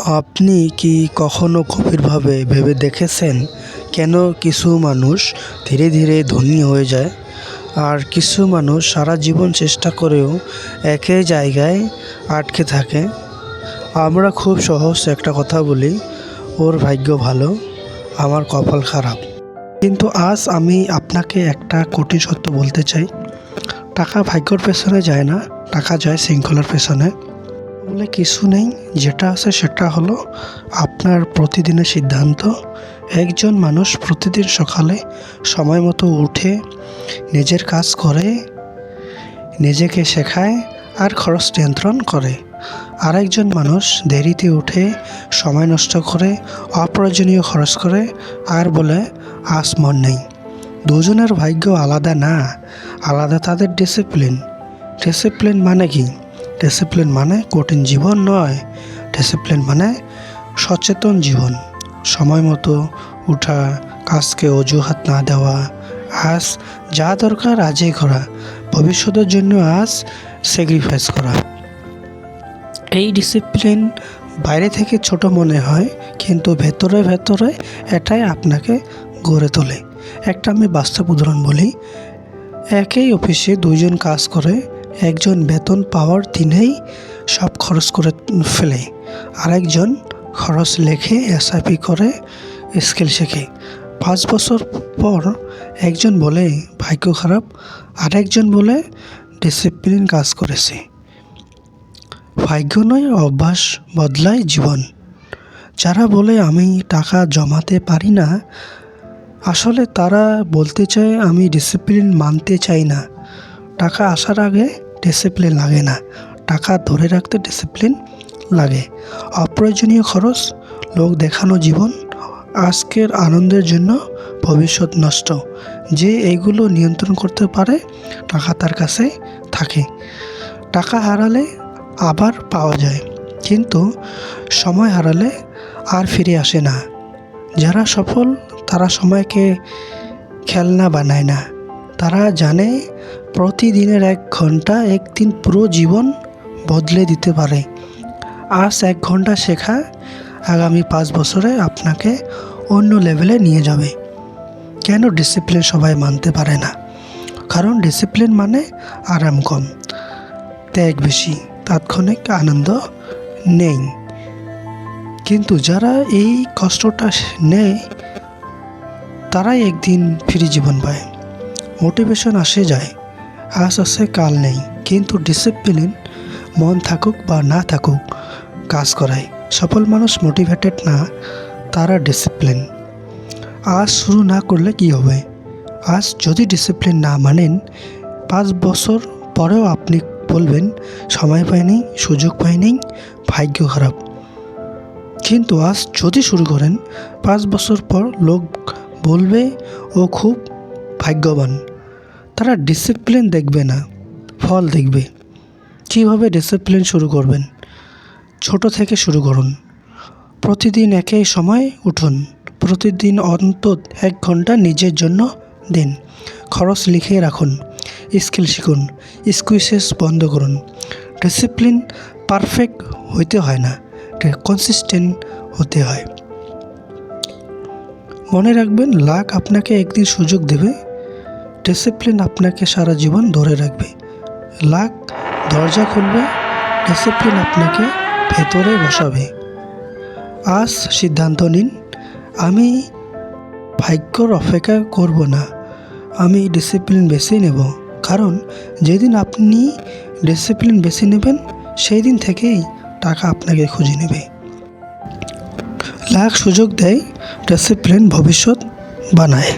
আপনি কি কখনো গভীরভাবে ভেবে দেখেছেন কেন কিছু মানুষ ধীরে ধীরে ধনী হয়ে যায় আর কিছু মানুষ সারা জীবন চেষ্টা করেও একই জায়গায় আটকে থাকে? আমরা খুব সহজ একটা কথা বলি, ওর ভাগ্য ভালো, আমার কপাল খারাপ। কিন্তু আজ আমি আপনাকে একটা কঠিন সত্য বলতে চাই। টাকা ভাগ্যর পেছনে যায় না, টাকা যায় শৃঙ্খলার পেছনে। বলে কিছু নেই, যেটা আছে সেটা হলো আপনার প্রতিদিনের সিদ্ধান্ত। একজন মানুষ প্রতিদিন সকালে সময় মতো উঠে নিজের কাজ করে, নিজেকে শেখায় আর খরচ নিয়ন্ত্রণ করে। আরেকজন মানুষ দেরিতে উঠে সময় নষ্ট করে, অপ্রয়োজনীয় খরচ করে আর বলে আজ মন নেই। দুজনের ভাগ্য আলাদা না, আলাদা তাদের ডিসিপ্লিন। ডিসিপ্লিন মানে কি? ডিসিপ্লিন মানে কঠিন জীবন নয়, ডিসিপ্লিন মানে সচেতন জীবন। সময় মতো উঠা, কাজকে অজুহাত না দেওয়া, আজ যা দরকার আজই করা, ভবিষ্যতের জন্য আজ স্যাক্রিফাইস করা। এই ডিসিপ্লিন বাইরে থেকে ছোট মনে হয়, কিন্তু ভেতরে ভেতরে এটাই আপনাকে গড়ে তোলে। একটা আমি বাস্তব উদাহরণ বলি। একই অফিসে দুইজন কাজ করে, একজন বেতন পাওয়ার দিনেই সব খরচ করে ফেলে, আরেকজন খরচ লেখে, এসআইপি করে, স্কিল শেখে। 5 বছর পর একজন বলে ভাগ্য খারাপ, আরেকজন বলে ডিসিপ্লিন কাজ করেছে। ভাগ্য নয়, অভ্যাস বদলায় জীবন। যারা বলে আমি টাকা জমাতে পারি না, আসলে তারা বলতে চায় আমি ডিসিপ্লিন মানতে চাই না। টাকা আসার আগে ডিসিপ্লিন লাগে না, টাকা ধরে রাখতে ডিসিপ্লিন লাগে। অপ্রয়োজনীয় খরচ, লোক দেখানো জীবন, আজকের আনন্দের জন্য ভবিষ্যৎ নষ্ট। যে এইগুলো নিয়ন্ত্রণ করতে পারে, টাকা তার কাছে থাকে। টাকা হারালে আবার পাওয়া যায়, কিন্তু সময় হারালে আর ফিরে আসে না। যারা সফল তারা সময়কে খেলনা বানায় না, তারা জানে প্রতিদিনের 1 ঘন্টা একদিন পুরো জীবন বদলে দিতে পারে। আজ 1 ঘন্টা শেখা আগামী 5 বছরে আপনাকে অন্য লেভেলে নিয়ে যাবে। কেন ডিসিপ্লিন সবাই মানতে পারে না? কারণ ডিসিপ্লিন মানে আরাম কম, ত্যাগ বেশি, তাৎক্ষণিক আনন্দ নেই। কিন্তু যারা এই কষ্টটা নেয়, তারাই একদিন ফ্রি জীবন পায়। মোটিভেশন আসে যায়, আজ আছে কাল নেই, কিন্তু ডিসিপ্লিন মন থাকুক বা না থাকুক কাজ করায়। সফল মানুষ মোটিভেটেড না, তারা ডিসিপ্লিন। আজ শুরু না করলে কি হবে? আজ যদি ডিসিপ্লিন না মানেন, 5 বছর পরেও আপনি বলবেন সময় পাইনি, সুযোগ পাইনি, ভাগ্য খারাপ। কিন্তু আজ যদি শুরু করেন, 5 বছর পর লোক বলবে ও খুব ভাগ্যবান। তারা ডিসিপ্লিন দেখবে না, ফল দেখবে। কীভাবে ডিসিপ্লিন শুরু করবেন? ছোট থেকে শুরু করুন। প্রতিদিন একই সময় উঠুন, প্রতিদিন অন্তত 1 ঘন্টা নিজের জন্য দিন। খরচ লিখে রাখুন, স্কিল শিখুন, এক্সকিউজেস বন্ধ করুন। ডিসিপ্লিন পারফেক্ট হইতে হয় না, কনসিস্টেন্ট হতে হয়। মনে রাখবেন, লাক আপনাকে একদিন সুযোগ দেবে, ডিসিপ্লিন আপনাকে সারা জীবন ধরে রাখবে। লাক দরজা খুলবে, ডিসিপ্লিন আপনাকে ভেতরে বসাবে। আজ সিদ্ধান্ত নিন, আমি ভাগ্যর অপেক্ষা করব না, আমি ডিসিপ্লিন বেছে নেব। কারণ যেদিন আপনি ডিসিপ্লিন বেছে নেবেন, সেই দিন থেকেই টাকা আপনাকে খুঁজে নেবে। লাখ সুযোগ দেয়, ডিসিপ্লিন ভবিষ্যৎ বানায়।